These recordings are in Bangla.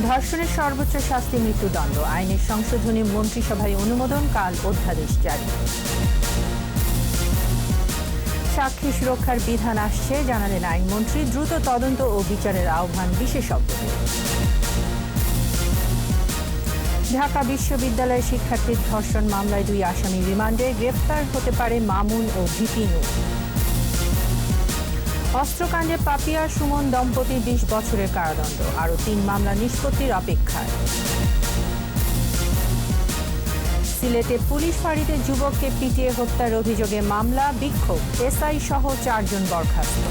ধর্ষণের সর্বোচ্চ শাস্তি মৃত্যুদণ্ড, আইনের সংশোধনী মন্ত্রিসভায় অনুমোদন, কাল অধ্যাদেশ জারি। সাক্ষী সুরক্ষার বিধান আসছে, জানালেন আইনমন্ত্রী। দ্রুত তদন্ত ও বিচারের আহ্বান বিশেষজ্ঞদের। ঢাকা বিশ্ববিদ্যালয়ের শিক্ষার্থীর ধর্ষণ মামলায় 2 আসামি রিমান্ডে, গ্রেফতার হতে পারে মামুন ও ভিপি নূর। অস্ত্রকাণ্ডে পাপিয়া সুমন দম্পতি 20 বছরের কারাদণ্ড, আরও 3 মামলা নিষ্পত্তির অপেক্ষায়। সিলেটে পুলিশ ফাঁড়িতে যুবককে পিটিয়ে হত্যার অভিযোগে মামলা, বিক্ষোভ, এসআই সহ 4 জন বরখাস্ত।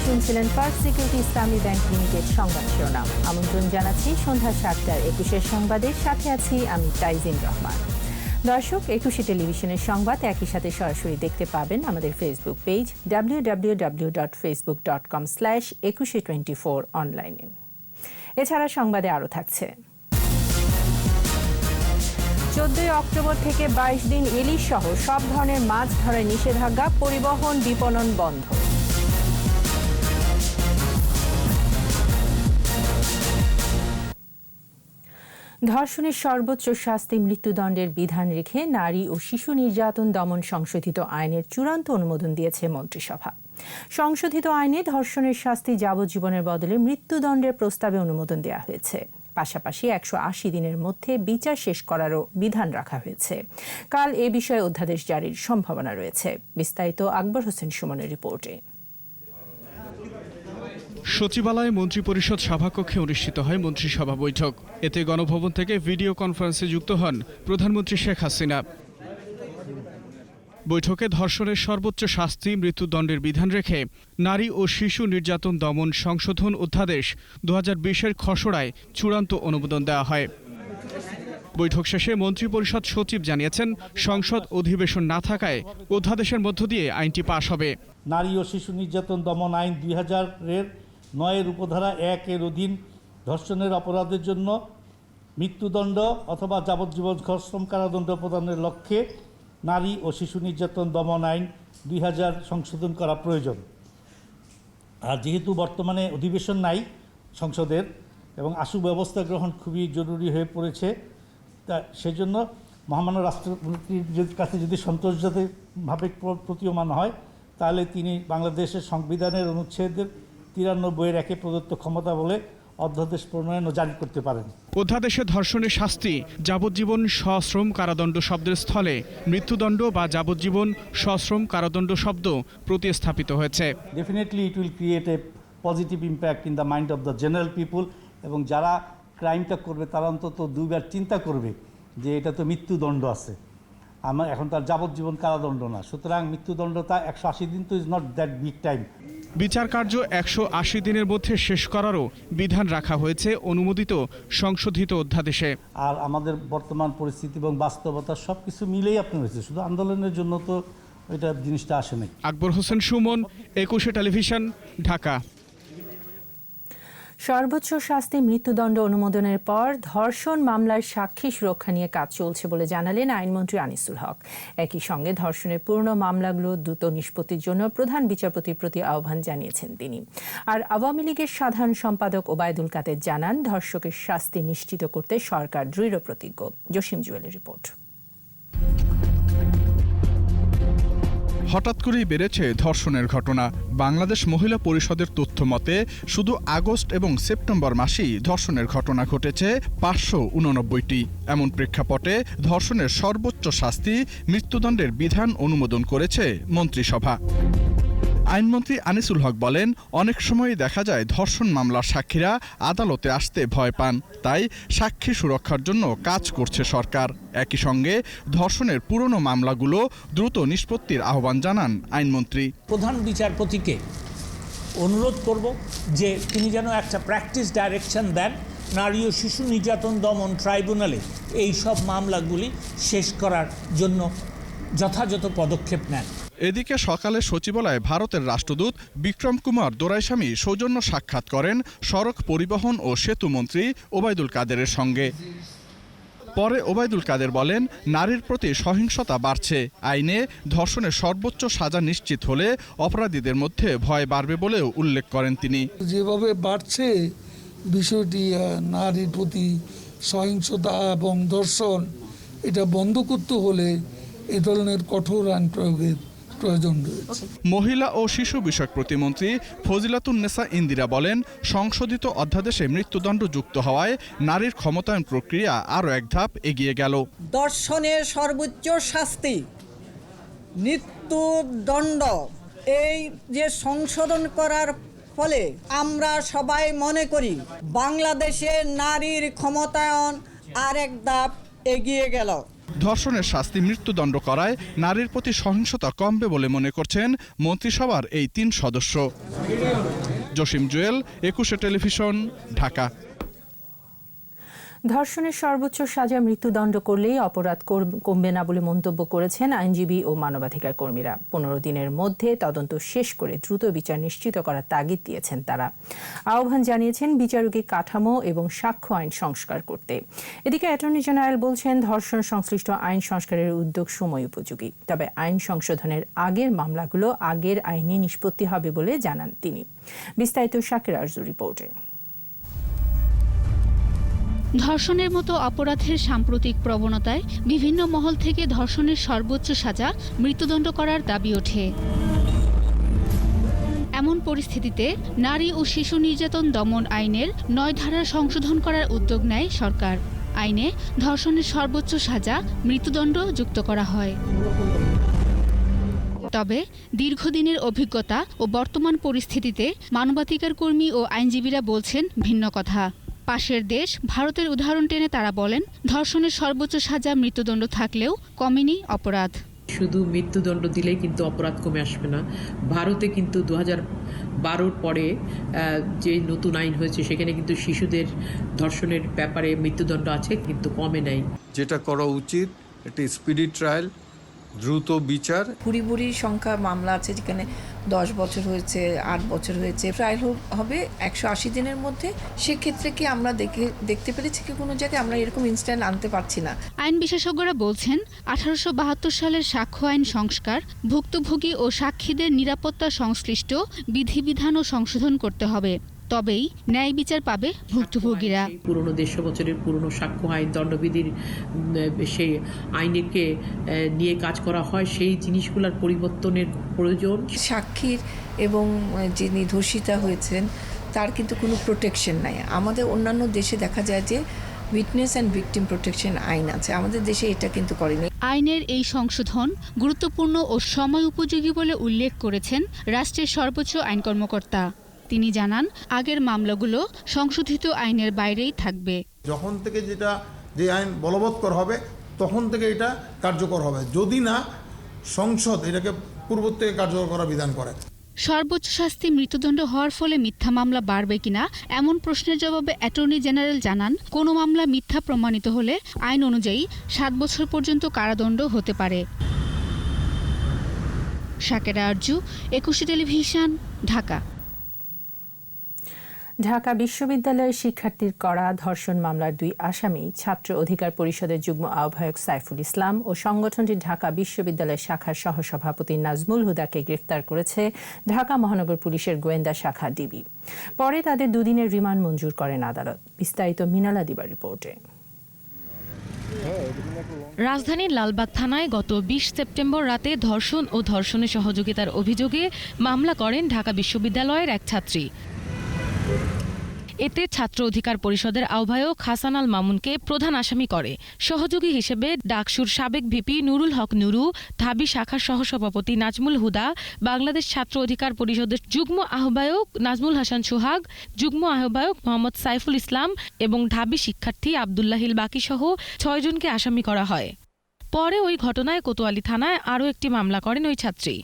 শুনছিলেন ফার্স্ট সিকিউরিটি ইসলামী ব্যাংক লিমিটেড সংবাদ শিরোনাম। আমন্ত্রণ জানাচ্ছি সন্ধ্যা 7টার 21 সংবাদের সাথে আছি আমি তাইজিন রহমান। দর্শক, 21 টেলিভিশনের সংবাদ একই সাথে সরাসরি দেখতে পাবেন আমাদের ফেসবুক পেজ www.facebook.com/2124 অনলাইনে। এছাড়া সংবাদে আরও থাকছে: 14 অক্টোবর থেকে 22 দিন ইলিশ সহ সব ধরনের মাছ ধরার নিষেধাজ্ঞা, পরিবহন বিপণন বন্ধ। ধর্ষণের সর্বোচ্চ শাস্তি মৃত্যুদণ্ডের বিধান রেখে নারী ও শিশু নির্যাতন দমন সংশোধিত আইনের চূড়ান্ত অনুমোদন দিয়েছে মন্ত্রিসভা। সংশোধিত আইনে ধর্ষণের শাস্তি যাবজ্জীবনের বদলে মৃত্যুদণ্ডের প্রস্তাবে অনুমোদন দেওয়া হয়েছে। পাশাপাশি 180 দিনের মধ্যে বিচার শেষ করারও বিধান রাখা হয়েছে। কাল এ বিষয়ে অধ্যাদেশ জারির সম্ভাবনা রয়েছে। বিস্তারিত আকবর হোসেন সুমনের রিপোর্টে। সচিবালয়ে মন্ত্রিপরিষদ সভাকক্ষে অনুষ্ঠিত হয় মন্ত্রিসভা বৈঠক। এতে গণভবন থেকে ভিডিও কনফারেন্সে যুক্ত হন প্রধানমন্ত্রী শেখ হাসিনা। বৈঠকে ধর্ষণের সর্বোচ্চ শাস্তি মৃত্যুদণ্ডের বিধান রেখে নারী ও শিশু নির্যাতন দমন সংশোধন অধ্যাদেশ 2020-এর খসড়ায় চূড়ান্ত অনুমোদন দেওয়া হয়। বৈঠক শেষে মন্ত্রিপরিষদ সচিব জানিয়েছেন, সংসদ অধিবেশন না থাকায় অধ্যাদেশের মধ্য দিয়ে আইনটি পাশ হবে। নারী ও শিশু নির্যাতন দমন আইন 2000-এর 9 উপধারা 1-এর অধীন ধর্ষণের অপরাধের জন্য মৃত্যুদণ্ড অথবা যাবজ্জীবন সশ্রম কারাদণ্ড প্রদানের লক্ষ্যে নারী ও শিশু নির্যাতন দমন আইন 2000 সংশোধন করা প্রয়োজন। আর যেহেতু বর্তমানে অধিবেশন নাই সংসদের এবং আশু ব্যবস্থা গ্রহণ খুবই জরুরি হয়ে পড়েছে, তা সেজন্য মহামান্য রাষ্ট্রপতির কাছে যদি সন্তোষজনকভাবে প্রতীয়মান হয়, তাহলে তিনি বাংলাদেশের সংবিধানের অনুচ্ছেদের 93-এর 1-এ প্রদত্ত ক্ষমতা বলে অধ্যাদেশ প্রণয়ন ও জারি করতে পারেন। অধ্যাদেশে ধর্ষণের শাস্তি যাবজ্জীবন সশ্রম কারাদণ্ড শব্দের স্থলে মৃত্যুদণ্ড বা যাবজ্জীবন সশ্রম কারাদণ্ড শব্দ প্রতিস্থাপিত হয়েছে। Definitely it will create a positive impact in the mind of the general পিপুল, এবং যারা ক্রাইমটা করবে তারা অন্তত 2 বার চিন্তা করবে যে এটা তো মৃত্যুদণ্ড আছে, আমার এখন তার যাবজ্জীবন কারাদণ্ড না। সুতরাং মৃত্যুদণ্ডটা 180 দিন তো is not that big time. বিচার কার্য 180 দিনের মধ্যে শেষ করারও বিধান রাখা হয়েছে অনুমোদিত সংশোধিত অধ্যাদেশে। আর আমাদের বর্তমান পরিস্থিতি এবং বাস্তবতা সব কিছু মিলেই আপনার হয়েছে, শুধু আন্দোলনের জন্য তো এটা জিনিসটা আসে নাই। আকবর হোসেন সুমন, 21 টেলিভিশন, ঢাকা। সর্বোচ্চ শাস্তি মৃত্যুদণ্ড অনুমোদনের পর ধর্ষণ মামলার সাক্ষী সুরক্ষা নিয়ে কাজ চলছে বলে জানালেন আইনমন্ত্রী আনিসুল হক। একই সঙ্গে ধর্ষণের পুরনো মামলাগুলো দ্রুত নিষ্পত্তির জন্য প্রধান বিচারপতির প্রতি আহ্বান জানিয়েছেন তিনি। আর আওয়ামী লীগের সাধারণ সম্পাদক ওবায়দুল কাদের জানান, ধর্ষকের শাস্তি নিশ্চিত করতে সরকার দৃঢ় প্রতিজ্ঞ। জসিম জুয়েলের রিপোর্ট। হঠাৎ করেই বেড়েছে ধর্ষণের ঘটনা। বাংলাদেশ মহিলা পরিষদের তথ্য মতে শুধু আগস্ট এবং সেপ্টেম্বর মাসেই ধর্ষণের ঘটনা ঘটেছে 589টি। এমন প্রেক্ষাপটে ধর্ষণের সর্বোচ্চ শাস্তি মৃত্যুদণ্ডের বিধান অনুমোদন করেছে মন্ত্রিসভা। আইনমন্ত্রী আনিসুল হক বলেন, অনেক সময় দেখা যায় ধর্ষণ মামলার সাক্ষীরা আদালতে আসতে ভয় পান, তাই সাক্ষী সুরক্ষার জন্য কাজ করছে সরকার। একই সঙ্গে ধর্ষণের পুরনো মামলাগুলো দ্রুত নিষ্পত্তির আহ্বান জানান আইনমন্ত্রী। প্রধান বিচারপতিকে অনুরোধ করব যে তিনি যেন একটা প্র্যাকটিস ডাইরেকশন দেন, নারী ও শিশু নির্যাতন দমন ট্রাইব্যুনালে এই সব মামলাগুলি শেষ করার জন্য যথাযথ পদক্ষেপ নেন। এদিকে সকালে সচিবালয়ে ভারতের রাষ্ট্রদূত বিক্রম কুমার দোরাইস্বামী সৌজন্য সাক্ষাৎ করেন সড়ক পরিবহন ও সেতু মন্ত্রী ওবায়দুল কাদেরের সঙ্গে। পরে ওবায়দুল কাদের বলেন, নারীর প্রতি সহিংসতা বাড়ছে। আইনে ধর্ষণের সর্বোচ্চ সাজা নিশ্চিত হলে অপরাধীদের মধ্যে ভয় বাড়বে বলেও উল্লেখ করেন তিনি। যেভাবে বাড়ছে বিষয়টি, নারীর প্রতি সহিংসতা এবং ধর্ষণ, এটা বন্ধ করতে হলে এ ধরনের কঠোর আইন প্রয়োগের প্রয়োজন রয়েছে। মহিলা ও শিশু বিষয়ক প্রতিমন্ত্রী ফজিলাতুন্নেসা ইন্দিরা বলেন, সংশোধিত অধ্যাদেশে মৃত্যুদণ্ড যুক্ত হওয়ায় নারীর ক্ষমতায়ন প্রক্রিয়া আরও এক ধাপ এগিয়ে গেল। ধর্ষণের সর্বোচ্চ শাস্তি মৃত্যুদণ্ড, এই যে সংশোধন করার ফলে আমরা সবাই মনে করি বাংলাদেশে নারীর ক্ষমতায়ন আরেক ধাপ এগিয়ে গেল। ধর্ষণের শাস্তি মৃত্যুদণ্ড করায় নারীর প্রতি সহিংসতা কমবে বলে মনে করছেন মন্ত্রিসভার এই 3 সদস্য। জসিম জুয়েল, 21 টেলিভিশন, ঢাকা। ধর্ষণের সর্বোচ্চ সাজা মৃত্যুদণ্ড করলেই অপরাধ কমবে না বলে মন্তব্য করেছেন আইনজীবী ও মানবাধিকার কর্মীরা। 15 দিনের মধ্যে তদন্ত শেষ করে দ্রুত বিচার নিশ্চিত করার তাগিদ দিয়েছেন তারা। আহ্বান জানিয়েছেন বিচারকী কাঠামো এবং সাক্ষ্য আইন সংস্কার করতে। এদিকে অ্যাটর্নি জেনারেল বলছেন, ধর্ষণ সংশ্লিষ্ট আইন সংস্কারের উদ্যোগ সময় উপযোগী, তবে আইন সংশোধনের আগের মামলাগুলো আগের আইনে নিষ্পত্তি হবে বলে জানান তিনি। বিস্তারিত শাকির আরজুর রিপোর্টে। ধর্ষণের মতো অপরাধের সাম্প্রতিক প্রবণতায় বিভিন্ন মহল থেকে ধর্ষণের সর্বোচ্চ সাজা মৃত্যুদণ্ড করার দাবি ওঠে। এমন পরিস্থিতিতে নারী ও শিশু নির্যাতন দমন আইনের 9 ধারা সংশোধন করার উদ্যোগ নেয় সরকার। আইনে ধর্ষণের সর্বোচ্চ সাজা মৃত্যুদণ্ড যুক্ত করা হয়। তবে দীর্ঘদিনের অভিজ্ঞতা ও বর্তমান পরিস্থিতিতে মানবাধিকার কর্মী ও আইনজীবীরা বলছেন ভিন্ন কথা। পাশের দেশ ভারতের উদাহরণ টেনে তারা বলেন, ধর্ষণের সর্বোচ্চ সাজা মৃত্যুদণ্ড থাকলেও কমেনি অপরাধ। শুধু মৃত্যুদণ্ড দিলেই কিন্তু অপরাধ কমে আসবে না। ভারতে কিন্তু 2012 পরে যে নতুন আইন হয়েছে সেখানে কিন্তু শিশুদের ধর্ষণের ব্যাপারে মৃত্যুদণ্ড আছে, কিন্তু কমে নাই। যেটা করা উচিত, একটি স্পিডি ট্রায়াল, দ্রুত বিচার। বুড়ি সংখ্যা মামলা আছে যেখানে 10 বছর হয়েছে, 8 বছর হয়েছে, ট্রায়াল হবে 180 দিনের মধ্যে। সেক্ষেত্রে কি আমরা দেখতে পেরেছি কি কোনো জায়গায় আমরা এরকম ইনস্ট্যান্ট আনতে পারছি না। আইন বিশেষজ্ঞরা বলছেন, 1872 সালের সাক্ষ্য আইন সংস্কার ভুক্তভোগী ও সাক্ষীদের নিরাপত্তা সংশ্লিষ্ট বিধিবিধান ও সংশোধন করতে হবে, তবেই ন্যায় বিচার পাবে ভুক্তভোগীরা। পুরনো 150 বছরের পুরনো সাক্ষ্য আইন, দণ্ডবিধির সেই আইনকে নিয়ে কাজ করা হয়, সেই জিনিসগুলোর পরিবর্তনের প্রয়োজন। সাক্ষীর এবং যিনি ধর্ষিতা হয়েছেন তার কিন্তু কোনো প্রোটেকশন নাই। আমাদের অন্যান্য দেশে দেখা যায় যে উইটনেস অ্যান্ড ভিকটিম প্রোটেকশন আইন আছে, আমাদের দেশে এটা কিন্তু করেনি। আইনের এই সংশোধন গুরুত্বপূর্ণ ও সময় উপযোগী বলে উল্লেখ করেছেন রাষ্ট্রের সর্বোচ্চ আইন কর্মকর্তা। তিনি জানান, আগের মামলাগুলো সংশোধিত আইনের বাইরেই থাকবে। যখন থেকে যে আইন বলবৎ করা হবে তখন থেকে এটা কার্যকর হবে, যদি না সংসদ এটাকে পূর্ব থেকে কার্যকর করার বিধান করে। সর্বোচ্চ শাস্তি মৃত্যুদণ্ড হওয়ার ফলে মিথ্যা মামলা বাড়বে কিনা এমন প্রশ্নের জবাবে অ্যাটর্নি জেনারেল জানান, কোনো মামলা মিথ্যা প্রমাণিত হলে আইন অনুযায়ী 7 বছর পর্যন্ত কারাদণ্ড হতে পারে। শাকিরা আরজু, 21 টেলিভিশন, ঢাকা। ঢাকা বিশ্ববিদ্যালয়ের শিক্ষার্থীর করা ধর্ষণ মামলার 2 আসামি ছাত্র অধিকার পরিষদের যুগ্ম আহ্বায়ক সাইফুল ইসলাম ও সংগঠনটির ঢাকা বিশ্ববিদ্যালয় শাখার সহসভাপতি নাজমুল হুদাকে গ্রেফতার করেছে ঢাকা মহানগর পুলিশের গোয়েন্দা শাখা ডিবি। পরে তাদের 2 দিনের রিমান্ড মঞ্জুর করেন আদালত। বিস্তারিত মিনালা দিবার রিপোর্টে। রাজধানীর লালবাগ থানায় গত 20 সেপ্টেম্বর রাতে ধর্ষণ ও ধর্ষণে সহযোগিতার অভিযোগে মামলা করেন ঢাকা বিশ্ববিদ্যালয়ের এক ছাত্রী। এতে ছাত্র অধিকার পরিষদের আহ্বায়ক হাসান আল মামুনকে প্রধান আসামি করে। সহযোগী হিসেবে ডাকসুর সাবেক ভিপি নুরুল হক নুরু, ঢাবি শাখার সহসভাপতি নাজমুল হুদা, বাংলাদেশ ছাত্র অধিকার পরিষদের যুগ্ম আহ্বায়ক নাজমুল হাসান সোহাগ, যুগ্ম আহ্বায়ক মোহাম্মদ সাইফুল ইসলাম এবং ঢাবি শিক্ষার্থী আবদুল্লাহিল বাকি সহ 6 জনকে আসামি করা হয়। পরে ওই ঘটনায় কোতোয়ালি থানায় আরও একটি মামলা করেন ওই ছাত্রী।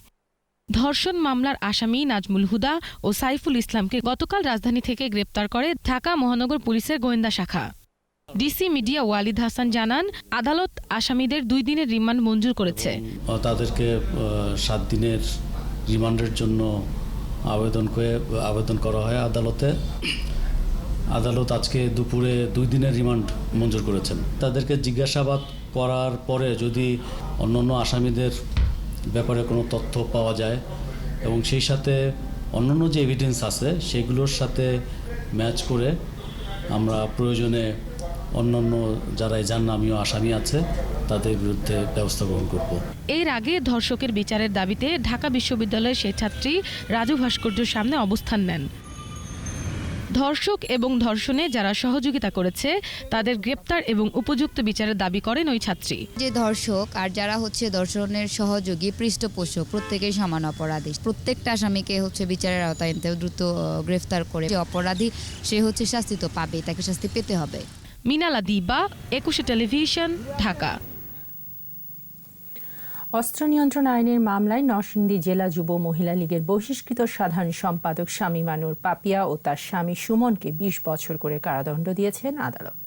ধর্ষণ মামলার আসামি নাজমুল হুদা ও সাইফুল ইসলামকে গতকাল রাজধানী থেকে গ্রেপ্তার করে ঢাকা মহানগর পুলিশের গোয়েন্দা শাখা। ডিসি মিডিয়া ওয়ালিদ হাসান জানান, আদালত আসামিদের 2 দিনের রিমান্ড মঞ্জুর করেছে। তাদেরকে 7 দিনের রিমান্ডের জন্য আবেদন করা হয় আদালতে। আদালত আজকে দুপুরে 2 দিনের রিমান্ড মঞ্জুর করেছেন। তাদেরকে জিজ্ঞাসাবাদ করার পরে যদি অন্যান্য আসামিদের ব্যাপারে কোনো তথ্য পাওয়া যায় এবং সেই সাথে অন্যান্য যে এভিডেন্স আছে সেগুলোর সাথে ম্যাচ করে আমরা প্রয়োজনে অন্যান্য যারা জাহান্নামীয় আসামি আছে তাদের বিরুদ্ধে ব্যবস্থা গ্রহণ করব। এর আগে ধর্ষকের বিচারের দাবিতে ঢাকা বিশ্ববিদ্যালয়ের সেই ছাত্রী রাজু ভাস্কর্যের সামনে অবস্থান নেন। ধর্ষক এবং ধর্ষণে যারা সহযোগিতা করেছে তাদের গ্রেপ্তার এবং উপযুক্ত বিচারের দাবি করেন ওই ছাত্রী। যে ধর্ষক আর যারা ধর্ষণের সহযোগী পৃষ্ঠপোষক প্রত্যেকেই সমান অপরাধী। প্রত্যেকটা আসামিকে বিচারের আওতায় আনতে দ্রুত গ্রেফতার করে যে অপরাধী সে শাস্তি তো পাবে, তাকে শাস্তি পেতে হবে। মিনালা দিবা, 21 টেলিভিশন, ঢাকা। অস্ত্র নিয়ন্ত্রণ আইনের মামলায় নরসিংদী জেলা যুব মহিলা লীগের বহিষ্কৃত সাধারণ সম্পাদক শামীমানুর পাপিয়া ও তার স্বামী সুমনকে 20 বছর করে কারাদণ্ড দিয়েছেন আদালত।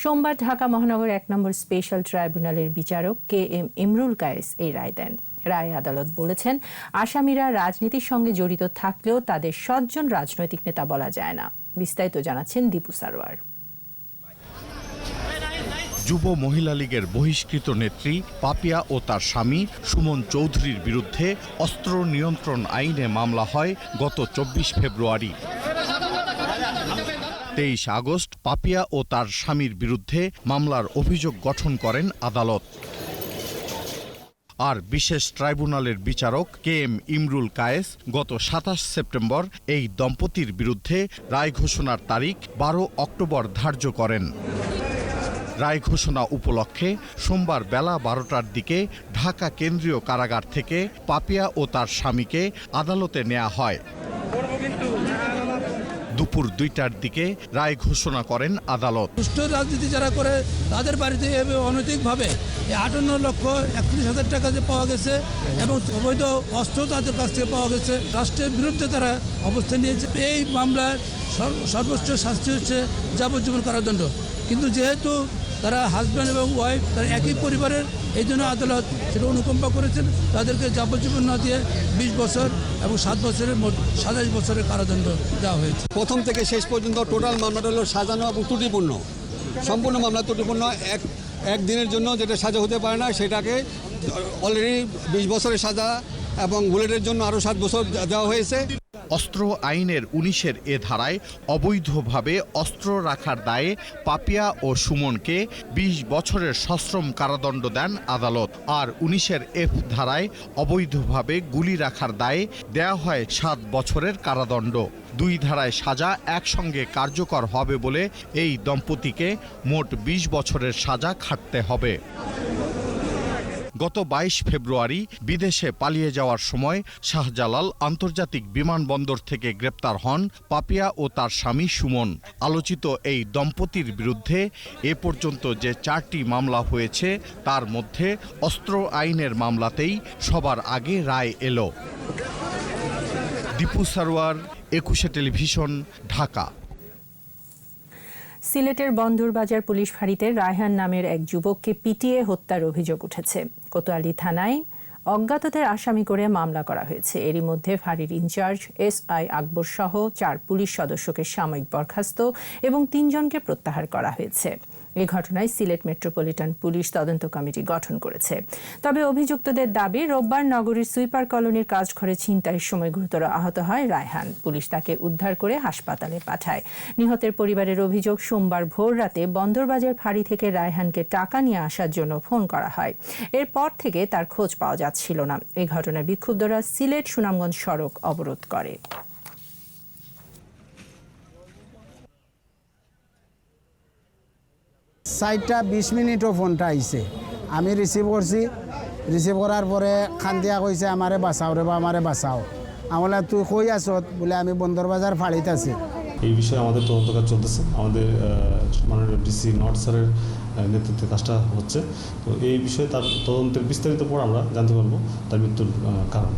সোমবার ঢাকা মহানগর 1 নম্বর স্পেশাল ট্রাইব্যুনালের বিচারক KM ইমরুল কায়েস এই রায় দেন। রায়ে আদালত বলেছেন, আসামিরা রাজনীতির সঙ্গে জড়িত থাকলেও তাদের সজ্জন রাজনৈতিক নেতা বলা যায় না। বিস্তারিত জানাচ্ছেন দীপু সারওয়ার। যুব মহিলা লীগের বহিষ্কৃত নেত্রী পাপিয়া ও তার স্বামী সুমন চৌধুরীর বিরুদ্ধে অস্ত্র নিয়ন্ত্রণ আইনে মামলা হয় গত 24 ফেব্রুয়ারি। 23 আগস্ট পাপিয়া ও তার স্বামীর বিরুদ্ধে মামলার অভিযোগ গঠন করেন আদালত। আর বিশেষ ট্রাইব্যুনালের বিচারক KM ইমরুল কায়েস গত 27 সেপ্টেম্বর এই দম্পতির বিরুদ্ধে রায় ঘোষণার তারিখ 12 অক্টোবর ধার্য করেন। রায় ঘোষণা উপলক্ষে সোমবার বেলা 12টার দিকে ঢাকা কেন্দ্রীয় কারাগার থেকে পাপিয়া ও তার স্বামীকে আদালতে নেওয়া হয়। দুপুর 2টার দিকে রায় ঘোষণা করেন আদালত। সুষ্ঠু রাজনীতি যারা করে তাদের বাড়িতে অনৈতিকভাবে 58,31,000 টাকা যে পাওয়া গেছে এবং অবৈধ অস্ত্র তাদের কাছ থেকে পাওয়া গেছে, রাষ্ট্রের বিরুদ্ধে তারা অবস্থান নিয়েছে। এই মামলার সর্বোচ্চ শাস্তি হচ্ছে যাবজ্জীবন কারাদণ্ড। কিন্তু যেহেতু তারা হাজব্যান্ড এবং ওয়াইফ তারা একই পরিবারের, এই জন্য আদালত সেটা অনুকম্পা করেছেন, তাদেরকে যাবজ্জীবন না দিয়ে 20 বছর এবং 7 বছরের মোট 27 বছরের কারাদণ্ড দেওয়া হয়েছে। প্রথম থেকে শেষ পর্যন্ত টোটাল মামলাটা হলো সাজানো এবং ত্রুটিপূর্ণ, সম্পূর্ণ মামলা ত্রুটিপূর্ণ। এক দিনের জন্য যেটা সাজা হতে পারে না সেটাকে অলরেডি 20 বছরের সাজা এবং বুলেটের জন্য আরও 7 বছর দেওয়া হয়েছে। অস্ত্র আইনের 19-এর এ ধারায় অবৈধভাবে অস্ত্র রাখার দায়ে পাপিয়া ও সুমনকে 20 বছরের সশ্রম কারাদণ্ড দেন আদালত। আর 19-এর F ধারায় অবৈধভাবে গুলি রাখার দায়ে দেয়া হয় 7 বছরের কারাদণ্ড। 2 ধারায় সাজা একসঙ্গে কার্যকর হবে বলে এই দম্পতিকে মোট 20 বছরের সাজা খাটতে হবে। গত 22 ফেব্রুয়ারি বিদেশে পালিয়ে যাওয়ার সময় শাহজালাল আন্তর্জাতিক বিমানবন্দর থেকে গ্রেপ্তার হন পাপিয়া ও তার স্বামী সুমন। আলোচিত এই দম্পতির বিরুদ্ধে এ পর্যন্ত যে 4টি মামলা হয়েছে তার মধ্যে অস্ত্র আইনের মামলাতেই সবার আগে রায় এলো। দীপু সারওয়ার, 21 টেলিভিশন, ঢাকা। সিলেটের বন্দরবাজার পুলিশ ফাঁড়িতে রায়হান নামের এক যুবককে পিটিয়ে হত্যার অভিযোগ উঠেছে। কোতোয়ালি থানায় অজ্ঞাতদের আসামি করে মামলা করা হয়েছে। এরই মধ্যে ফাঁড়ির ইনচার্জ SI আকবর সহ 4 পুলিশ সদস্যকে সাময়িক বরখাস্ত এবং 3 জনকে প্রত্যাহার করা হয়েছে। এই ঘটনায় সিলেট মেট্রোপলিটন পুলিশ তদন্ত কমিটি গঠন করেছে। তবে অভিযুক্তদের দাবি, রোববার নগরীর সুইপার কলোনির কাজঘরে ছিনতাইয়ের সময় গুরুতর আহত হয় রায়হান। পুলিশ তাকে উদ্ধার করে হাসপাতালে পাঠায়। নিহতের পরিবারের অভিযোগ, সোমবার ভোর রাতে বন্দরবাজার ফাঁড়ি থেকে রায়হানকে টাকা নিয়ে আসার জন্য ফোন করা হয়। এরপর থেকে তার খোঁজ পাওয়া যাচ্ছিল না। এই ঘটনায় বিক্ষুব্ধরা সিলেট সুনামগঞ্জ সড়ক অবরোধ করে। সাইটটা 20 মিনিটও ফোনটা আইছে, আমি রিসিভ করছি। রিসিভ করার পরে খান্দিয়া কইছে আমারে বাঁচাও রে বা আমারে বাঁচাও। আমলে তুই কই আছত? বলে আমি বন্দরবাজার ফাঁড়িতে আছি। এই বিষয়ে আমাদের তদন্ত কাজ চলতেছে, আমাদের মাননীয় DC নর্থ স্যারের নেতৃত্বে কাজটা হচ্ছে। তো এই বিষয়ে তার তদন্তের বিস্তারিত পর আমরা জানতে পারবো তার মৃত্যুর কারণ।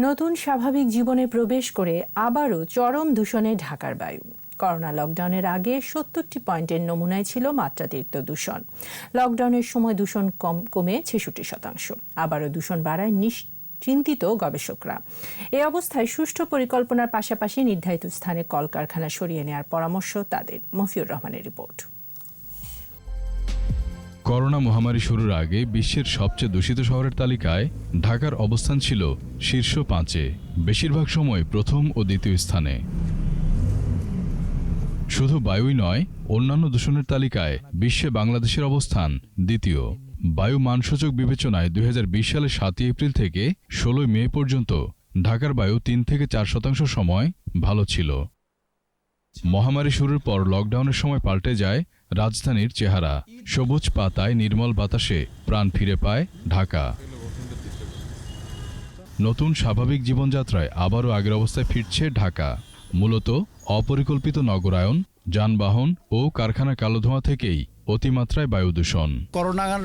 নতুন স্বাভাবিক জীবনে প্রবেশ করে আবারও চরম দূষণে ঢাকার বায়ু। করোনা লকডাউনের আগে 70টি পয়েন্টের নমুনায় ছিল মাত্রাতিরিক্ত দূষণ। লকডাউনের সময় দূষণ কমে 66%। আবারও দূষণ বাড়ায় চিন্তিত গবেষকরা। এই অবস্থায় সুষ্ঠু পরিকল্পনার পাশাপাশি নির্ধারিত স্থানে কলকারখানা সরিয়ে নেওয়ার পরামর্শ তাদের। মফিউর রহমানের রিপোর্ট। করোনা মহামারী শুরুর আগে বিশ্বের সবচেয়ে দূষিত শহরের তালিকায় ঢাকার অবস্থান ছিল শীর্ষ 5-এ, বেশিরভাগ সময় প্রথম ও দ্বিতীয় স্থানে। শুধু বায়ুই নয়, অন্যান্য দূষণের তালিকায় বিশ্বে বাংলাদেশের অবস্থান দ্বিতীয়। বায়ু মানসূচক বিবেচনায় 2020 সালের 7 এপ্রিল থেকে 16 মে পর্যন্ত ঢাকার বায়ু 3 থেকে 4% সময় ভালো ছিল। মহামারী শুরুর পর লকডাউনের সময় পাল্টে যায় রাজধানীর চেহারা। সবুজ পাতায় নির্মল বাতাসে প্রাণ ফিরে পায় ঢাকা। নতুন স্বাভাবিক জীবনযাত্রায় আবারও আগের অবস্থায় ফিরছে ঢাকা। মূলত অপরিকল্পিত নগরায়ন, যানবাহন ও কারখানা কালো ধোঁয়া থেকেই অতিমাত্রায় বায়ু দূষণ। করোনার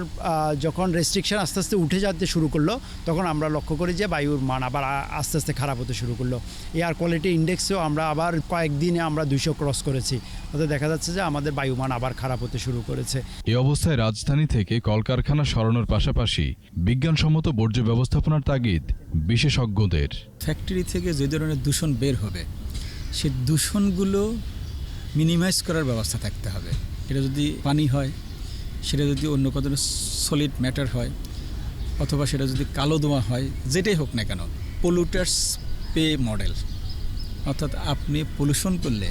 যখন রেস্ট্রিকশন আস্তে আস্তে উঠে যেতে শুরু করলো, তখন আমরা লক্ষ্য করি যে বায়ুর মান আবার আস্তে আস্তে খারাপ হতে শুরু করলো। এয়ার কোয়ালিটি ইন্ডেক্সেও আমরা আবার কয়েকদিনে আমরা 200 ক্রস করেছি। তাতে দেখা যাচ্ছে যে আমাদের বায়ুমান আবার খারাপ হতে শুরু করেছে। এই অবস্থায় রাজধানী থেকে কলকারখানা সরানোর পাশাপাশি বিজ্ঞানসম্মত বর্জ্য ব্যবস্থাপনার তাগিদ বিশেষজ্ঞদের। ফ্যাক্টরি থেকে যে ধরনের দূষণ বের হবে, সে দূষণগুলো মিনিমাইজ করার ব্যবস্থা থাকতে হবে। এটা যদি পানি হয়, সেটা যদি অন্য কোনো সলিড ম্যাটার হয়, অথবা সেটা যদি কালো ধোঁয়া হয়, যেটাই হোক না কেন, পলিউটার্স পে মডেল, অর্থাৎ আপনি পলিউশন করলে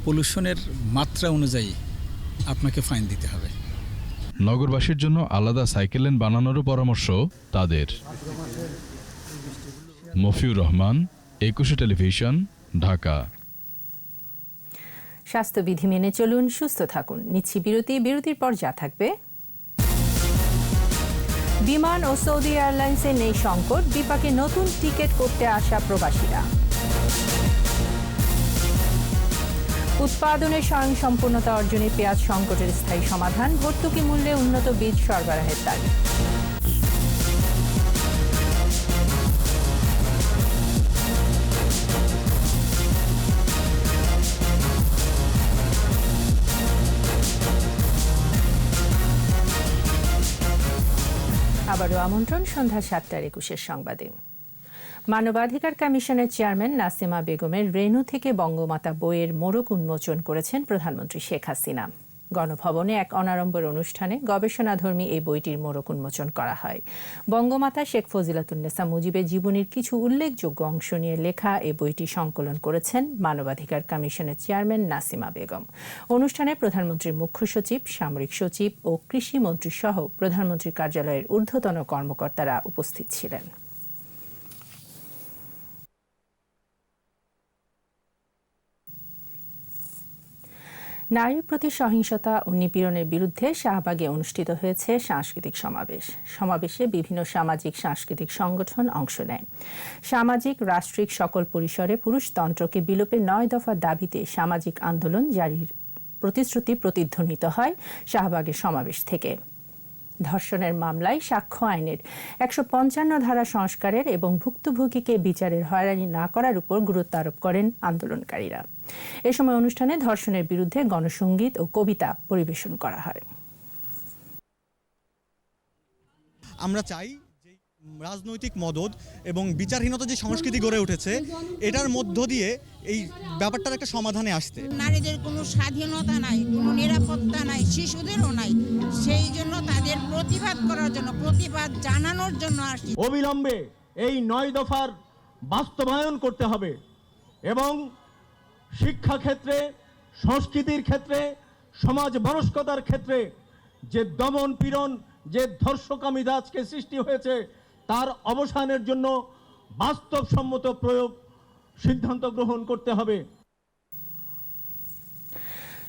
পলিউশনের মাত্রা অনুযায়ী আপনাকে ফাইন দিতে হবে। নগরবাসীর জন্য আলাদা সাইকেল লেন বানানোরও পরামর্শ তাদের। মফিউর রহমান, 21 টেলিভিশন, ঢাকা। স্বাস্থ্যবিধি মেনে চলুন, সুস্থ থাকুন। নিচ্ছি বিরতি। বিরতির পর যা থাকবে: বিমান ও সৌদি এয়ারলাইন্সে নেই সংকট, বিপাকে নতুন টিকিট করতে আসা প্রবাসীরা। উৎপাদনে স্বয়ংসম্পূর্ণতা অর্জনে পেঁয়াজ সংকটের স্থায়ী সমাধান, ভর্তুকি মূল্যে উন্নত বীজ সরবরাহের দাবি। আবারও আমন্ত্রণ সন্ধ্যা 7:21 সংবাদে। মানবাধিকার কমিশনের চেয়ারম্যান নাসিমা বেগমের রেণু থেকে বঙ্গমাতা বইয়ের মোড়ক উন্মোচন করেছেন প্রধানমন্ত্রী শেখ হাসিনা। গণভবনে এক অনাড়ম্বর অনুষ্ঠানে গবেষণাধর্মী এই বইটির মোড়ক উন্মোচন করা হয়। বঙ্গমাতা শেখ ফজিলাতুন্নেসা মুজিবের জীবনীর কিছু উল্লেখযোগ্য অংশ নিয়ে লেখা এই বইটি সংকলন করেছেন মানবাধিকার কমিশনের চেয়ারম্যান নাসিমা বেগম। অনুষ্ঠানে প্রধানমন্ত্রীর মুখ্য সচিব, সামরিক সচিব ও কৃষিমন্ত্রী সহ প্রধানমন্ত্রীর কার্যালয়ের ঊর্ধ্বতন কর্মকর্তারা উপস্থিত ছিলেন। নারীর প্রতি সহিংসতা ও নিপীড়নের বিরুদ্ধে শাহবাগে অনুষ্ঠিত হয়েছে সাংস্কৃতিক সমাবেশ। সমাবেশে বিভিন্ন সামাজিক সাংস্কৃতিক সংগঠন অংশ নেয়। সামাজিক, রাষ্ট্রিক সকল পরিসরে পুরুষতন্ত্রকে বিলোপের 9 দফা দাবিতে সামাজিক আন্দোলন জারির প্রতিশ্রুতি প্রতিধ্বনিত হয় শাহবাগের সমাবেশ থেকে। ধর্ষণের মামলায় সাক্ষ্য আইনের 155 ধারা সংস্কারের এবং ভুক্তভোগীকে বিচারের হয়রানি না করার উপর গুরুত্ব আরোপ করেন আন্দোলনকারীরা। এ সময় অনুষ্ঠানে ধর্ষণের বিরুদ্ধে গণসঙ্গীত ও কবিতা পরিবেশন করা হয়। আমরা চাই যে রাজনৈতিক মদদ এবং বিচারহীনতা যে সংস্কৃতি গড়ে উঠেছে, এটার মধ্য দিয়ে এই ব্যাপারটার একটা সমাধানে আসতে। নারীদের কোনো স্বাধীনতা নাই, কোনো নিরাপত্তা নাই, শিশুদেরও নাই। সেই জন্য তাদের প্রতিবাদ করার জন্য, প্রতিবাদ জানানোর জন্য আসছি। অবিলম্বে এই 9 দফার বাস্তবায়ন করতে হবে এবং শিক্ষা ক্ষেত্রে, সংস্কৃতির ক্ষেত্রে, সমাজ মনস্কতার ক্ষেত্রে যে দমন পীড়ন, যে ধর্ষকামী আজকে সৃষ্টি হয়েছে, তার অবসানের জন্য বাস্তবসম্মত প্রয়োগ সিদ্ধান্ত গ্রহণ করতে হবে।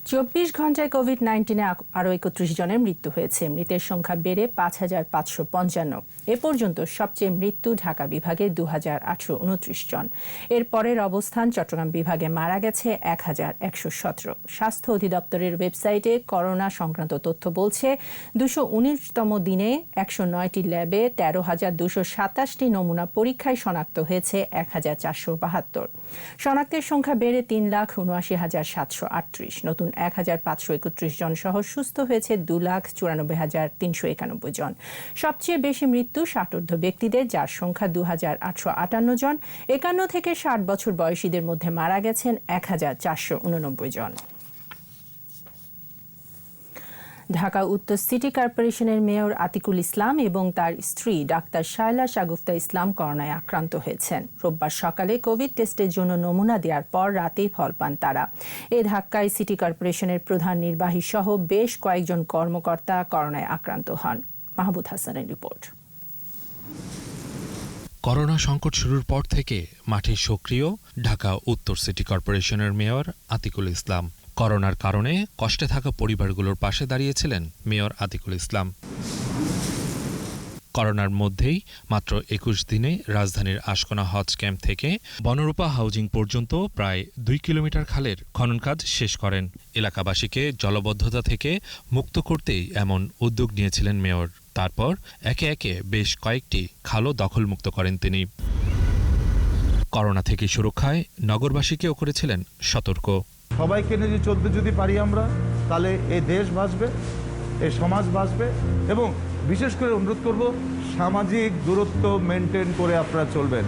24 ঘন্টায় কোভিড-19-এ আরও 31 জনের মৃত্যু হয়েছে। মৃতের সংখ্যা বেড়ে 5555। এ পর্যন্ত সবচেয়ে মৃত্যু ঢাকা বিভাগে 2829 জন। এর পরের অবস্থান চট্টগ্রাম বিভাগে মারা গেছে 1117। স্বাস্থ্য অধিদপ্তরের ওয়েবসাইটে করোনা সংক্রান্ত তথ্য বলছে 219তম দিনে 109টি ল্যাবে 13,227টি নমুনা পরীক্ষায় শনাক্ত হয়েছে 1472। শনাক্তের সংখ্যা বেড়ে 3,79,738, নতুন 1,531 জন সহ সুস্থ হয়েছে 2,94,391 জন। সবচেয়ে বেশি মৃত্যু 60 ব্যক্তিদের, যার সংখ্যা 2,858 জন। 51 থেকে 60 বছর বয়সীদের মধ্যে মারা গেছেন 1,489 জন। ঢাকা উত্তর সিটি কর্পোরেশনের মেয়র আতিকুল ইসলাম এবং তার স্ত্রী ডাক্তার শায়লা শাগুফতা ইসলাম করোনায় আক্রান্ত হয়েছেন। রোববার সকালে কোভিড টেস্টের জন্য নমুনা দেওয়ার পর রাতেই ফল পান তারা। এ ধাক্কায় সিটি কর্পোরেশনের প্রধান নির্বাহী সহ বেশ কয়েকজন কর্মকর্তা করোনায় আক্রান্ত হন। মাহবুব হাসানের রিপোর্ট। করোনা সংকট শুরুর পর থেকে মাঠে সক্রিয় ঢাকা উত্তর সিটি কর্পোরেশনের মেয়র আতিকুল ইসলাম। করোনার কারণে কষ্টে থাকা পরিবারগুলোর পাশে দাঁড়িয়েছিলেন মেয়র আতিকুল ইসলাম। করোনার মধ্যেই মাত্র 21 দিনে রাজধানীর আশকোনা হজ ক্যাম্প থেকে বনরূপা হাউজিং পর্যন্ত প্রায় 2 কিলোমিটার খালের খনন কাজ শেষ করেন। এলাকাবাসীকে জলবদ্ধতা থেকে মুক্ত করতেই এমন উদ্যোগ নিয়েছিলেন মেয়র। তারপর একে একে বেশ কয়েকটি খালও দখলমুক্ত করেন তিনি। করোনা থেকে সুরক্ষায় নগরবাসীকেও করেছিলেন সতর্ক। সবাইকে নিয়ে চলতে যদি পারি আমরা, তাহলে এই দেশ বাঁচবে, এই সমাজ বাঁচবে। এবং বিশেষ করে অনুরোধ করব, সামাজিক দূরত্ব মেনটেন করে আপনারা চলবেন।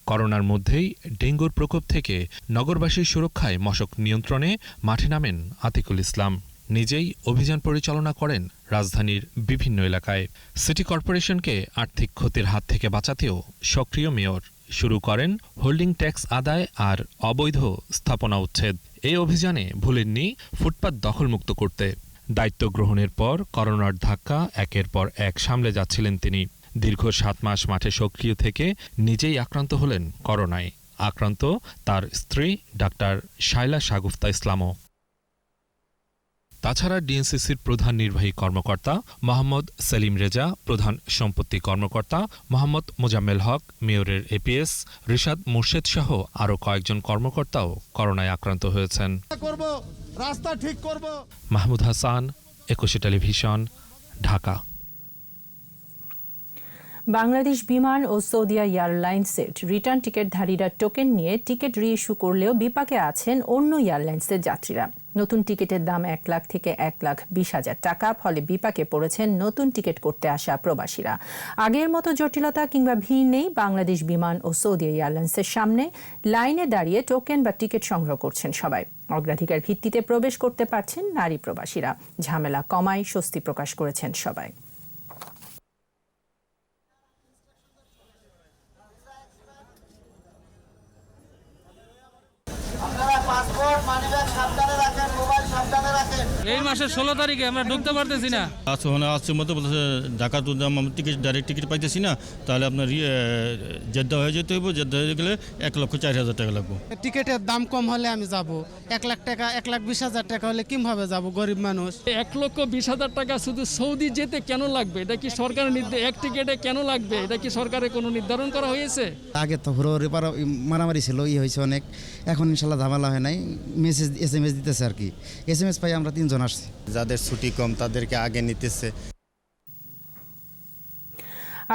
করোনার মধ্যেই ডেঙ্গুর প্রকোপ থেকে নগরবাসীর সুরক্ষায় মশক নিয়ন্ত্রণে মাঠে নামেন আতিকুল ইসলাম। নিজেই অভিযান পরিচালনা করেন রাজধানীর বিভিন্ন এলাকায়। সিটি কর্পোরেশনকে আর্থিক ক্ষতির হাত থেকে বাঁচাতেও সক্রিয় মেয়র। শুরু করেন হোল্ডিং ট্যাক্স আদায় আর অবৈধ স্থাপনা উচ্ছেদ। এই অভিযানে ভুলেননি ফুটপাত দখলমুক্ত করতে। দায়িত্ব গ্রহণের পর করোনার ধাক্কা একের পর এক সামলে যাচ্ছিলেন তিনি। দীর্ঘ 7 মাস মাঠে সক্রিয় থেকে নিজেই আক্রান্ত হলেন করোনায়। আক্রান্ত তার স্ত্রী ডাক্তার শায়লা শাগুফতা ইসলামও। তাছাড়া ডিএনসিসির প্রধান নির্বাহী কর্মকর্তা মোহাম্মদ সেলিম রেজা, প্রধান সম্পত্তি কর্মকর্তা মোহাম্মদ মোজাম্মেল হক, মেয়রের এপিএস রিশাদ মুর্শেদ সহ আরও কয়েকজন কর্মকর্তাও করোনায় আক্রান্ত হয়েছেন। রাস্তা ঠিক করব। মাহমুদ হাসান, 21 টেলিভিশন, ঢাকা। বাংলাদেশ বিমান ও সৌদি এয়ারলাইন্সের রিটার্ন টিকিটধারীরা টোকেন নিয়ে টিকিট রি-ইস্যু করলেও বিপাকে আছেন অন্য এয়ারলাইন্সের যাত্রীরা। নতুন টিকিটের দাম 1 লাখ থেকে 1,20,000 টাকা। ফলে বিপাকে পড়েছেন নতুন টিকিট করতে আসা প্রবাসীরা। আগের মতো জটিলতা কিংবা ভিড় নেই বাংলাদেশ বিমান ও সৌদি এয়ারলাইন্সের সামনে। লাইনে দাঁড়িয়ে টোকেন বা টিকিট সংগ্রহ করছেন সবাই। অগ্রাধিকার ভিত্তিতে প্রবেশ করতে পারছেন নারী প্রবাসীরা। ঝামেলা কমায় স্বস্তি প্রকাশ করেছেন সবাই। এই মাসের 16 তারিখে আমরা ঢুকতে পারতেছি না। আজকের মতো বলতেছে Dhaka to ticket direct ticket পাইতেছি না, তাহলে আপনার জেদ্দা হয়ে যেতে হইব। জেদ্দা হয়ে গেলে 1,04,000 টাকা লাগবে। টিকিটের দাম কম হলে আমি যাব। 1 লাখ টাকা 1,20,000 টাকা হলে কিভাবে যাব গরিব মানুষ? 1,20,000 টাকা শুধু সৌদি যেতে কেন লাগবে? এটা কি সরকারের এক টিকিটে কেন লাগবে? এটা কি সরকারের কোনো নির্ধারণ করা হয়েছে? আগে তো হুড়োহুড়ি মারামারি ছিল, হয়েছে অনেক। এখন ইনশাল্লাহ ঝামেলা হয় নাই। মেসেজ SMS দিতেছে আর কি। SMS পাই আমরা 3 জন আসছি। যাদের ছুটি কম তাদেরকে আগে নিতেছে।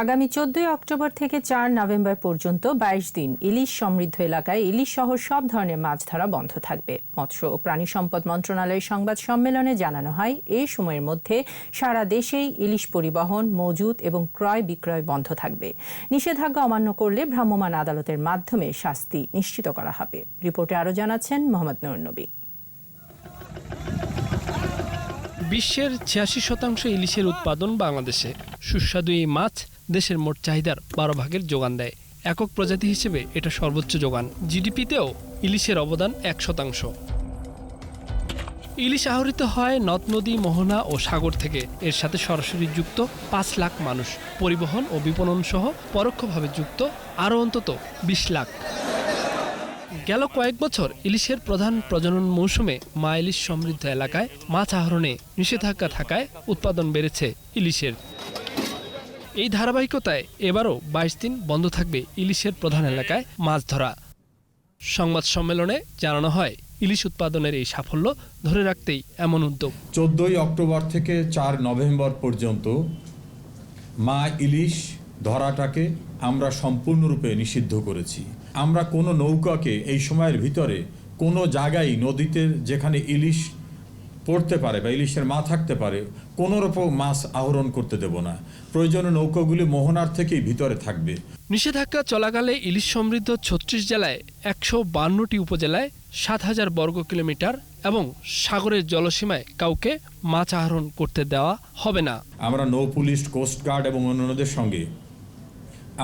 আগামী 14 অক্টোবর থেকে 4 নভেম্বর পর্যন্ত 22 দিন ইলিশ সমৃদ্ধ এলাকায় ইলিশ সহ সব ধরনের মাছ ধরা বন্ধ থাকবে। মৎস্য ও প্রাণী সম্পদ মন্ত্রণালয়ের সংবাদ সম্মেলনে জানানো হয়, এই সময়ের মধ্যে সারা দেশেই ইলিশ পরিবহন, মজুত এবং ক্রয় বিক্রয় বন্ধ থাকবে। নিষেধাজ্ঞা অমান্য করলে ভ্রাম্যমাণ আদালতের মাধ্যমে শাস্তি নিশ্চিত করা হবে। রিপোর্টে আরও জানাচ্ছেন মোহাম্মদ নুরুন নবী। বিশ্বের 86% ইলিশের উৎপাদন বাংলাদেশে। সুস্বাদু এই মাছ দেশের মোট চাহিদার 12 ভাগের যোগান দেয়। একক প্রজাতি হিসেবে এটা সর্বোচ্চ যোগান। জিডিপিতেও ইলিশের অবদান 1%। ইলিশ আহরিত হয় নদ নদী, মোহনা ও সাগর থেকে। এর সাথে সরাসরি যুক্ত 5 লাখ মানুষ, পরিবহন ও বিপণন সহ পরোক্ষভাবে যুক্ত আরও অন্তত 20 লাখ। গেল কয়েক বছর ইলিশের প্রধান প্রজনন মৌসুমে মা ইলিশ সমৃদ্ধ এলাকায় মাছ আহরণে নিষেধাজ্ঞা থাকায় উৎপাদন বেড়েছে ইলিশের। এই ধারাবাহিকতায় এবারও 22 দিন বন্ধ থাকবে ইলিশের প্রধান এলাকায় মাছ ধরা। সংবাদ সম্মেলনে জানানো হয়, ইলিশ উৎপাদনের এই সাফল্য ধরে রাখতেই এমন উদ্যোগ। 14 অক্টোবর থেকে 4 নভেম্বর পর্যন্ত মা ইলিশ ধরাটাকে আমরা সম্পূর্ণরূপে নিষিদ্ধ করেছি। আমরা কোনো নৌকাকে এই সময়ের ভিতরে কোনো জায়গায় নদীতে যেখানে ইলিশ পড়তে পারে বা ইলিশের মা থাকতে পারে কোনো রকম মাছ আহরণ করতে দেব না। প্রয়োজনে নৌকাগুলি মোহনার থেকেই ভিতরে থাকবে। নিষেধাজ্ঞা চলাকালে ইলিশ সমৃদ্ধ ৩৬ জেলায় ১৫২টি উপজেলায় ৭,০০০ বর্গ কিলোমিটার এবং সাগরের জলসীমায় কাউকে মাছ আহরণ করতে দেওয়া হবে না। আমরা নৌ পুলিশ, কোস্টগার্ড এবং অন্যান্যদের সঙ্গে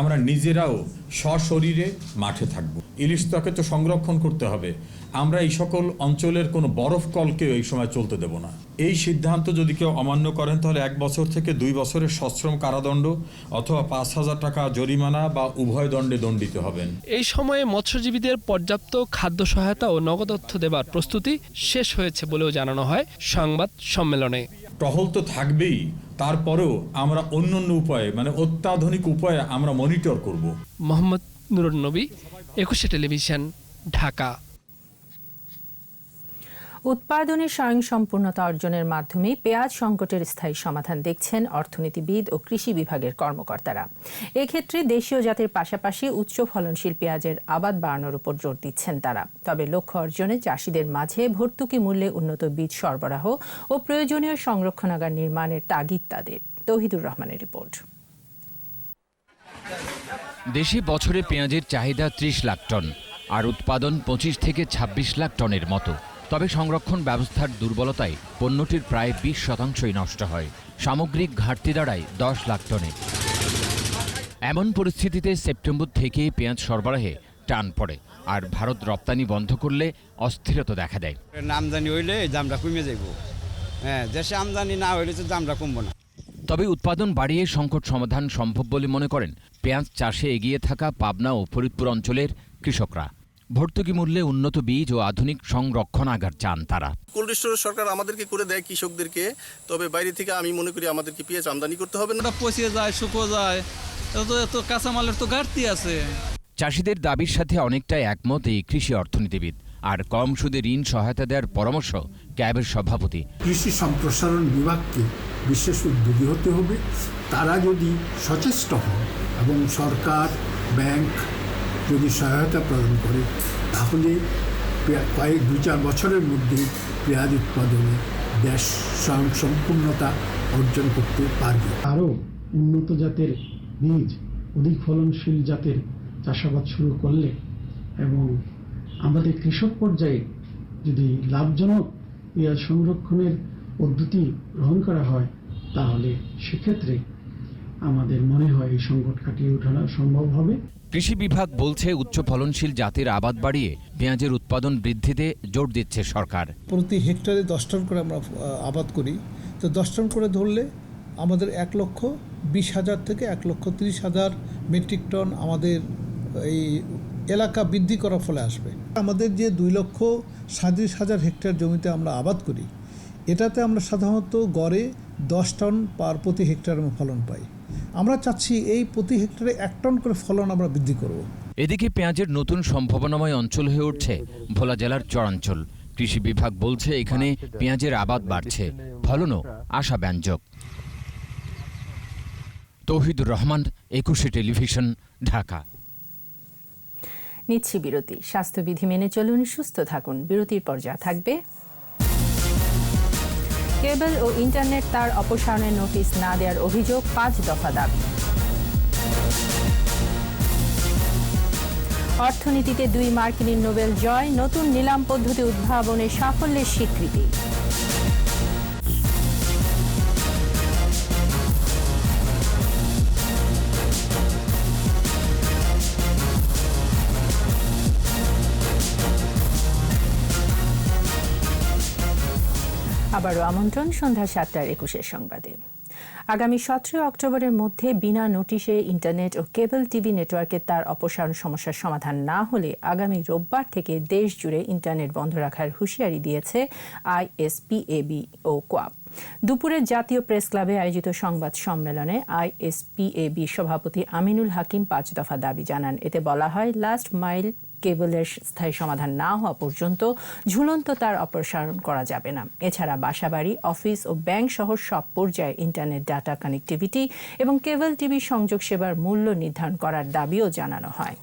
আমরা নিজেরাও সশরীরে মাঠে থাকব। ইলিশ ত্বকে তো সংরক্ষণ করতে হবে। আমরা এই সকল অঞ্চলের কোনো বরফ কলকেও এই সময় চলতে দেব না। এই সিদ্ধান্ত যদি কেউ অমান্য করেন তাহলে ১ বছর থেকে ২ বছরের সশ্রম কারাদণ্ড অথবা ৫,০০০ টাকা জরিমানা বা উভয় দণ্ডে দণ্ডিত হবেন। এই সময়ে মৎস্যজীবীদের পর্যাপ্ত খাদ্য সহায়তা ও নগদ অর্থ দেবার প্রস্তুতি শেষ হয়েছে বলেও জানানো হয় সংবাদ সম্মেলনে। টহল তো থাকবেই, তারপরেও আমরা অন্যান্য উপায়ে মানে অত্যাধুনিক উপায়ে আমরা মনিটর করব। মোহাম্মদ নুরুন নবী, একুশে টেলিভিশন, ঢাকা। উৎপাদনে স্বয়ংসম্পূর্ণতা অর্জনের মাধ্যমে পেঁয়াজ সংকটের স্থায়ী সমাধান দেখছেন অর্থনীতিবিদ ও কৃষি বিভাগের কর্মকর্তারা। এক্ষেত্রে দেশীয় জাতের পাশাপাশি উচ্চ ফলনশীল পেঁয়াজের আবাদ বাড়ানোর উপর জোর দিচ্ছেন তারা। তবে লক্ষ্য অর্জনে চাষিদের মাঝে ভর্তুকি মূল্যে উন্নত বীজ সরবরাহ ও প্রয়োজনীয় সংরক্ষণাগার নির্মাণের তাগিদ তাদের। তৌহিদুর রহমানের রিপোর্ট। দেশে বছরে পেঁয়াজের চাহিদা ৩০ লাখ টন আর উৎপাদন ২৫ থেকে ২৬ লাখ টনের মতো। তবে সংরক্ষণ ব্যবস্থার দুর্বলতায় পণ্যটির প্রায় ২০% নষ্ট হয়। সামগ্রিক ঘাটতি দাঁড়ায় ১০ লাখ টনে। এমন পরিস্থিতিতে সেপ্টেম্বর থেকে পেঁয়াজ সরবরাহে টান পড়ে আর ভারত রপ্তানি বন্ধ করলে অস্থিরতা দেখা দেয়। আমদানি হইলে দামটা কমে যাইব, দেশে আমদানি না হইলে তো দামটা কমবো না। তবে উৎপাদন বাড়িয়ে সংকট সমাধান সম্ভব বলে মনে করেন পেঁয়াজ চাষে এগিয়ে থাকা পাবনা ও ফরিদপুর অঞ্চলের কৃষকরা। ভর্তুকি মূল্যে উন্নত বীজ ও আধুনিক সংরক্ষণাগার চান তারা। কোল্ড স্টোর সরকার আমাদেরকে করে দেয় কৃষকদেরকে, তবে বাইরে থেকে আমি মনে করি আমাদেরকে পেঁয়াজ আমদানি করতে হবে না। পচে যায়, শুকো যায়, এত কাঁচামালের তো ঘাটতি আছে। চাষিদের দাবির সাথে অনেকটাই একমত এই কৃষি অর্থনীতিবিদ। আর কম সুদে ঋণ সহায়তা দেওয়ার পরামর্শ ক্যাবের সভাপতি। কৃষি সম্প্রসারণ বিভাগকে বিশেষ উদ্যোগী হতে হবে। তারা যদি সচেষ্ট হন এবং সরকার, ব্যাংক যদি সহায়তা প্রদান করে তাহলে কয়েক ২-৪ বছরের মধ্যে পেঁয়াজ উৎপাদনে দেশ স্বয়ংসম্পূর্ণতা অর্জন করতে পারবে। আরও উন্নত জাতের বীজ, অধিক ফলনশীল জাতের চাষাবাদ শুরু করলে এবং আমাদের কৃষক পর্যায়ে যদি লাভজনক পেঁয়াজ সংরক্ষণের পদ্ধতি গ্রহণ করা হয় তাহলে সেক্ষেত্রে আমাদের মনে হয় এই সংকট কাটিয়ে ওঠানো সম্ভব হবে। কৃষি বিভাগ বলছে উচ্চ ফলনশীল জাতের আবাদ বাড়িয়ে পেঁয়াজের উৎপাদন বৃদ্ধিতে জোর দিচ্ছে সরকার। প্রতি হেক্টরে 10 টন করে আমরা আবাদ করি, তো 10 টন করে ধরলে আমাদের 1,20,000 থেকে 1,30,000 মেট্রিক টন আমাদের এই এলাকা বৃদ্ধি করার ফলে আসবে। আমাদের যে 2,37,000 হেক্টর জমিতে আমরা আবাদ করি, এটাতে আমরা সাধারণত গড়ে 10 টন প্রতি হেক্টর ফলন পাই। আমরা চাচ্ছি এই প্রতি হেক্টরে 1 টন করে ফলন আমরা বৃদ্ধি করব। এদিকে পেঁয়াজের নতুন সম্ভাবনাময় অঞ্চল হয়ে উঠছে ভোলা জেলার চরাঞ্চল। কৃষি বিভাগ বলছে এখানে পেঁয়াজের আবাদ বাড়ছে, ফলনও আশাব্যঞ্জক। তৌহিদুর রহমান, একুশে টেলিভিশন, ঢাকা। নিচ্ছি বিরতি। স্বাস্থ্যবিধি মেনে চলুন, সুস্থ থাকুন। বিরতির পর যা থাকবে: কেবল ও ইন্টারনেট তার অপসারণের নোটিশ না দেওয়ার অভিযোগ, 5 দফা দাবি। অর্থনীতিতে 2 মার্কিন নোবেল জয়, নতুন নিলাম পদ্ধতি উদ্ভাবনের সাফল্যের স্বীকৃতি। আবারও আমন্ত্রণ সন্ধ্যা 7টার 21 সংবাদে। আগামী 17 অক্টোবরের মধ্যে বিনা নোটিশে ইন্টারনেট ও কেবল টিভি নেটওয়ার্কের তার অপসারণ সমস্যার সমাধান না হলে আগামী রোববার থেকে দেশ জুড়ে ইন্টারনেট বন্ধ রাখার হুঁশিয়ারি দিয়েছে আইএসপিএবি ও কোয়াব। দুপুরে জাতীয় প্রেস ক্লাবে আয়োজিত সংবাদ সম্মেলনে আইএসপিএবি সভাপতি আমিনুল হাকিম 5 দফা দাবি জানান। এতে বলা হয়, লাস্ট মাইল কেবলের স্থায়ী সমাধান না হওয়া পর্যন্ত ঝুলন্ত তার অপসারণ করা যাবে না। এছাড়া বাসাবাড়ি, অফিস ও ব্যাংক সহ সব পর্যায়ে ইন্টারনেট ডাটা কানেক্টিভিটি এবং কেবল টিভি সংযোগ সেবার মূল্য নির্ধারণ করার দাবিও জানানো হয়।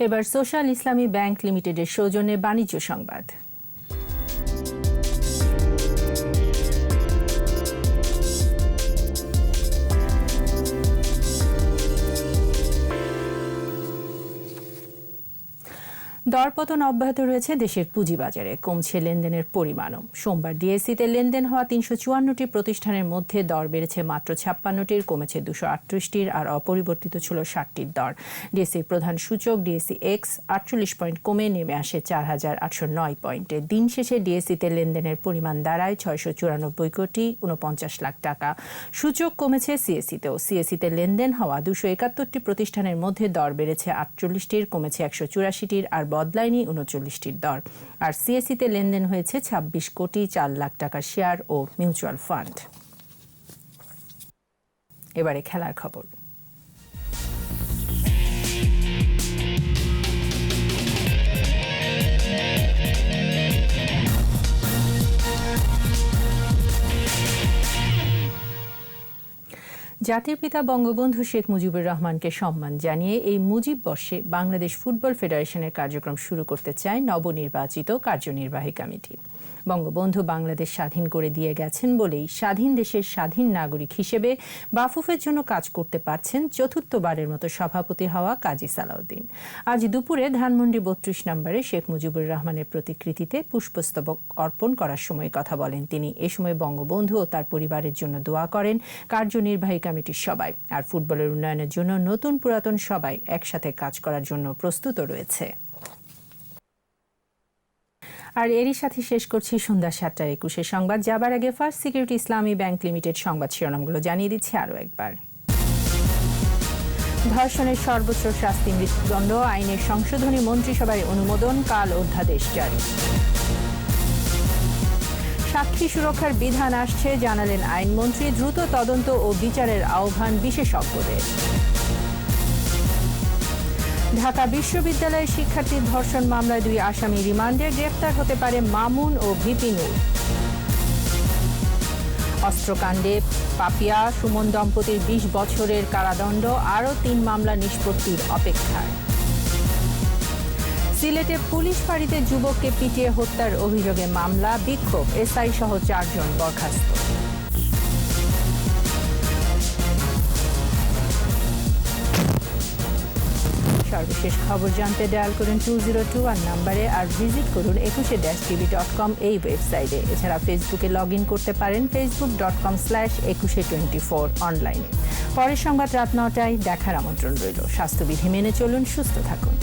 এবার সোশ্যাল ইসলামী ব্যাংক লিমিটেডের সৌজন্যে বাণিজ্য সংবাদ। দরপতন অব্যাহত রয়েছে দেশের পুঁজিবাজারে, কমছে লেনদেনের পরিমাণও। সোমবার ডিএসসিতে লেনদেন হওয়া ৩৫৪টি প্রতিষ্ঠানের মধ্যে দর বেড়েছে মাত্র ৫৬টির, কমেছে ২৩৮টির, আর অপরিবর্তিত ছিল ৬০টির দর। ডিএসসির প্রধান সূচক ডিএসসি এক্স ৪৮ পয়েন্ট কমে নেমে আসে ৪,৮০৯ পয়েন্টে। দিন শেষে ডিএসসিতে লেনদেনের পরিমাণ দাঁড়ায় ৬৯৪ কোটি ৪৯ লাখ টাকা। সূচক কমেছে সিএসসিতেও। সিএসসিতে লেনদেন হওয়া ২৭১টি প্রতিষ্ঠানের মধ্যে দর বেড়েছে ৪৮টির, কমেছে ১৮৪টির, আর বদলায়নি ৩৯টির দর। আর সিএসসিতে লেনদেন হয়েছে ২৬ কোটি ৪ লাখ টাকার শেয়ার ও মিউচুয়াল ফান্ড। এবারে খেলার খবর। জাতির পিতা বঙ্গবন্ধু শেখ মুজিবুর রহমানকে সম্মান জানিয়ে এই মুজিব বর্ষে বাংলাদেশ ফুটবল ফেডারেশনের কার্যক্রম শুরু করতে চায় নবনির্বাচিত কার্যনির্বাহী কমিটি। বঙ্গবন্ধু বাংলাদেশ স্বাধীন করে দিয়ে গেছেন বলেই স্বাধীন দেশের স্বাধীন নাগরিক হিসেবে বাফুফের জন্য কাজ করতে পারছেন চতুর্থবারের মতো সভাপতি হওয়া কাজী সালাউদ্দিন। আজ দুপুরে ধানমন্ডি ৩২ নম্বরে শেখ মুজিবুর রহমানের প্রতিকৃতিতে পুষ্পস্তবক অর্পণ করার সময় কথা বলেন তিনি। এ সময় বঙ্গবন্ধু ও তার পরিবারের জন্য দোয়া করেন কার্যনির্বাহী কমিটির সবাই। আর ফুটবলের উন্নয়নের জন্য নতুন পুরাতন সবাই একসাথে কাজ করার জন্য প্রস্তুত রয়েছে। আর এরই সাথে শেষ করছি সন্ধ্যা ৭:২১ সংবাদ। যাবার আগে ফার্স্ট সিকিউরিটি ইসলামী ব্যাংক লিমিটেড সংবাদ শিরোনামগুলো জানিয়ে দিচ্ছি আরও একবার। ধর্ষণের সর্বোচ্চ শাস্তি মৃত্যুদণ্ড, আইনের সংশোধনী মন্ত্রিসভায় অনুমোদন, কাল অধ্যাদেশ জারি। সাক্ষী সুরক্ষার বিধান আসছে, জানালেন আইনমন্ত্রী। দ্রুত তদন্ত ও বিচারের আহ্বান বিশেষজ্ঞদের। ঢাকা বিশ্ববিদ্যালয়ের শিক্ষার্থীর ধর্ষণ মামলায় 2 আসামি রিমান্ডে, গ্রেফতার হতে পারে মামুন ও ভিপি নূর। অস্ত্রকাণ্ডে পাপিয়া সুমন দম্পতির 20 বছরের কারাদণ্ড, আরও 3 মামলা নিষ্পত্তির অপেক্ষায়। সিলেটে পুলিশ ফাঁড়িতে যুবককে পিটিয়ে হত্যার অভিযোগে মামলা, বিক্ষোভ, এসআই সহ 4 জন বরখাস্ত। সর্বশেষ খবর জানতে ডায়াল করুন 2021 নম্বরে, আর ভিজিট করুন 21-tv.com এই ওয়েবসাইটে। এছাড়া ফেসবুকে লগ ইন করতে পারেন facebook.com/2124 অনলাইনে। পরের সংবাদ রাত 9টায় দেখার আমন্ত্রণ রইল। স্বাস্থ্যবিধি মেনে চলুন, সুস্থ থাকুন।